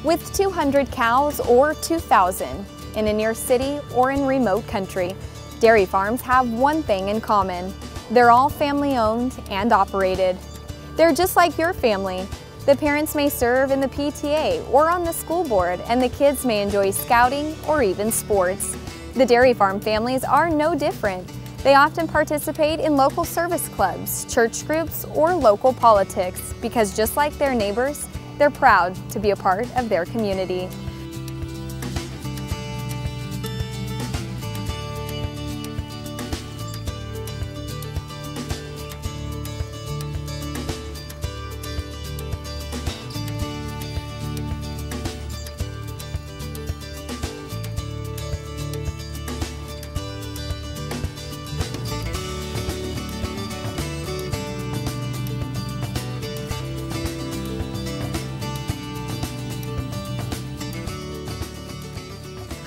With 200 cows or 2,000 in a near city or in remote country, dairy farms have one thing in common. They're all family-owned and operated. They're just like your family. The parents may serve in the PTA or on the school board, and the kids may enjoy scouting or even sports. The dairy farm families are no different. They often participate in local service clubs, church groups, or local politics because just like their neighbors, they're proud to be a part of their community.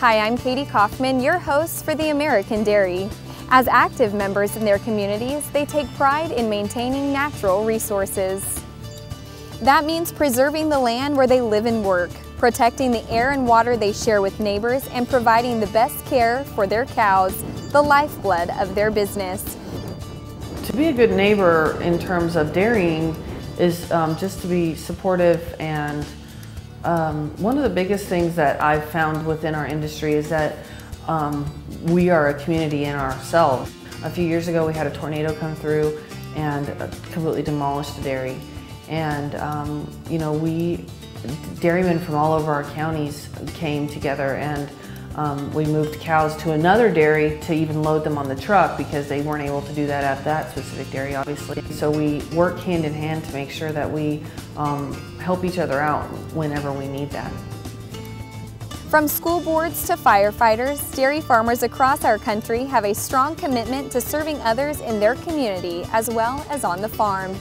Hi, I'm Katie Kaufman, your host for the American Dairy. As active members in their communities, they take pride in maintaining natural resources. That means preserving the land where they live and work, protecting the air and water they share with neighbors, and providing the best care for their cows, the lifeblood of their business. To be a good neighbor in terms of dairying is just to be supportive, and one of the biggest things that I've found within our industry is that we are a community in ourselves. A few years ago we had a tornado come through and completely demolished the dairy. And you know, dairymen from all over our counties came together, and we moved cows to another dairy to even load them on the truck because they weren't able to do that at that specific dairy, obviously. So we work hand in hand to make sure that we help each other out whenever we need that. From school boards to firefighters, dairy farmers across our country have a strong commitment to serving others in their community as well as on the farm.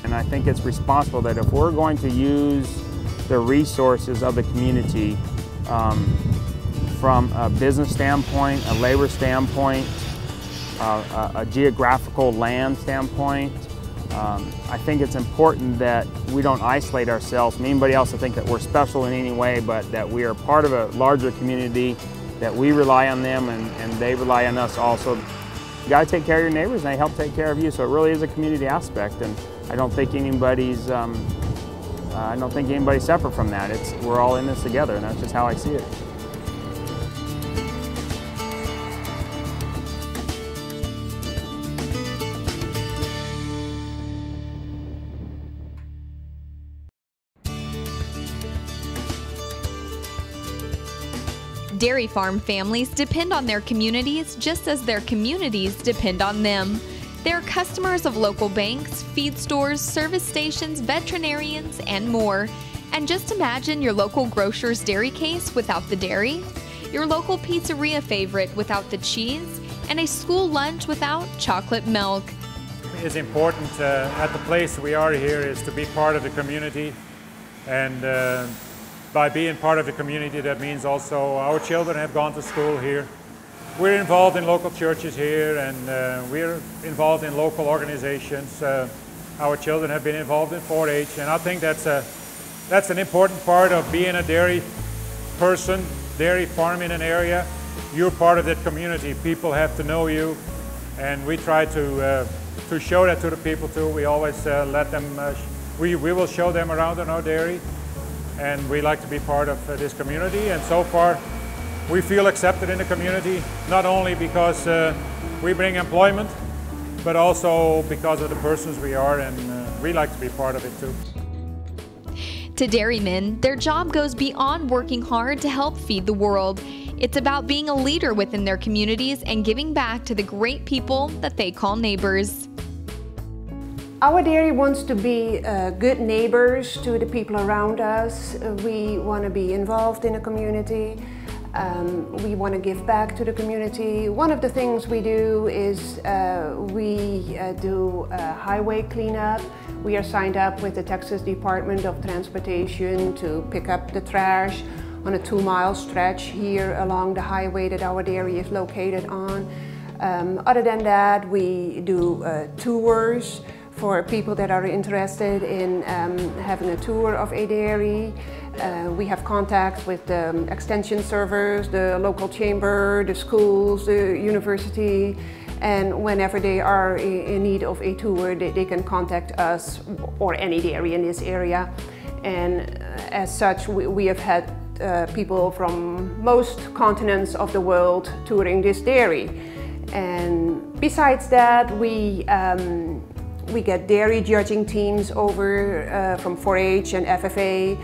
And I think it's responsible that if we're going to use the resources of the community from a business standpoint, a labor standpoint, a geographical land standpoint, I think it's important that we don't isolate ourselves from anybody else to think that we're special in any way, but that we are part of a larger community, that we rely on them and they rely on us also. You got to take care of your neighbors and they help take care of you, so it really is a community aspect, and I don't think anybody's separate from that. We're all in this together, and that's just how I see it. Dairy farm families depend on their communities just as their communities depend on them. They're customers of local banks, feed stores, service stations, veterinarians, and more. And just imagine your local grocer's dairy case without the dairy, your local pizzeria favorite without the cheese, and a school lunch without chocolate milk. It's important at the place we are here is to be part of the community, and by being part of the community, that means also our children have gone to school here. We're involved in local churches here, and we're involved in local organizations. Our children have been involved in 4-H, and I think that's an important part of being a dairy person, dairy farm in an area. You're part of that community. People have to know you, and we try to show that to the people too. We always let them, we will show them around in our dairy, and we like to be part of this community. And so far, we feel accepted in the community, not only because we bring employment, but also because of the persons we are, and we like to be part of it too. To dairymen, their job goes beyond working hard to help feed the world. It's about being a leader within their communities and giving back to the great people that they call neighbors. Our dairy wants to be good neighbors to the people around us. We want to be involved in the community. We want to give back to the community. One of the things we do is we do highway cleanup. We are signed up with the Texas Department of Transportation to pick up the trash on a 2-mile stretch here along the highway that our dairy is located on. Other than that, we do tours for people that are interested in having a tour of a dairy. We have contact with the extension servers, the local chamber, the schools, the university, and whenever they are in need of a tour, they can contact us or any dairy in this area. And as such, we have had people from most continents of the world touring this dairy. And besides that, we get dairy judging teams over from 4-H and FFA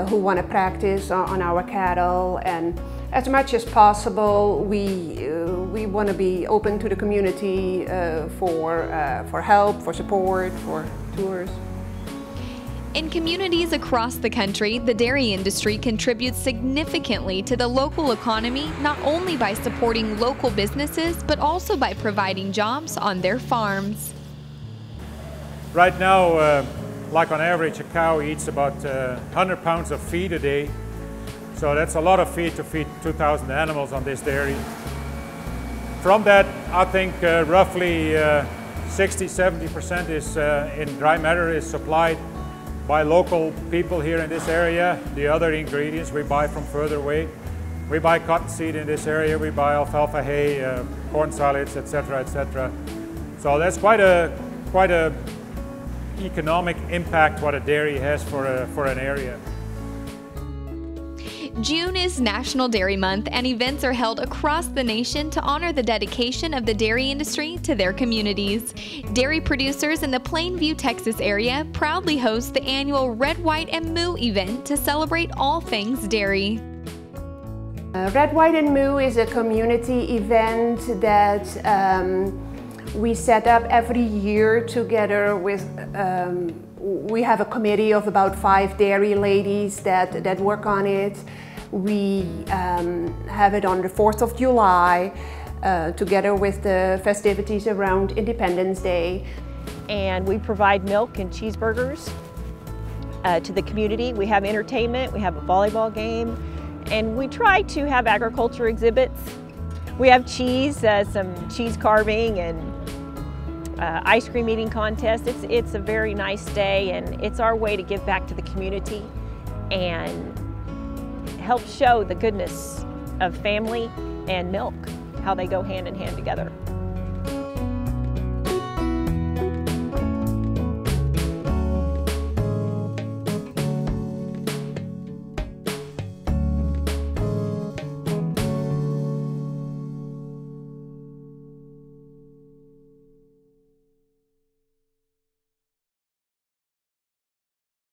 who want to practice on our cattle, and as much as possible we want to be open to the community for help, for support, for tours. In communities across the country, the dairy industry contributes significantly to the local economy, not only by supporting local businesses, but also by providing jobs on their farms. Right now, like on average, a cow eats about 100 pounds of feed a day. So that's a lot of feed to feed 2,000 animals on this dairy. From that, I think roughly 60–70% is in dry matter is supplied by local people here in this area. The other ingredients we buy from further away. We buy cottonseed in this area, we buy alfalfa hay, corn solids, etc., etc. So that's quite a economic impact what a dairy has for an area. June is National Dairy Month, and events are held across the nation to honor the dedication of the dairy industry to their communities. Dairy producers in the Plainview, Texas area proudly host the annual Red, White, and Moo event to celebrate all things dairy. Red, White, and Moo is a community event that we set up every year together with we have a committee of about 5 dairy ladies that work on it. We have it on the 4th of July together with the festivities around Independence Day. And we provide milk and cheeseburgers to the community. We have entertainment, we have a volleyball game, and we try to have agriculture exhibits. We have cheese, some cheese carving, and ice cream eating contest. It's a very nice day, and it's our way to give back to the community and help show the goodness of family and milk, how they go hand in hand together.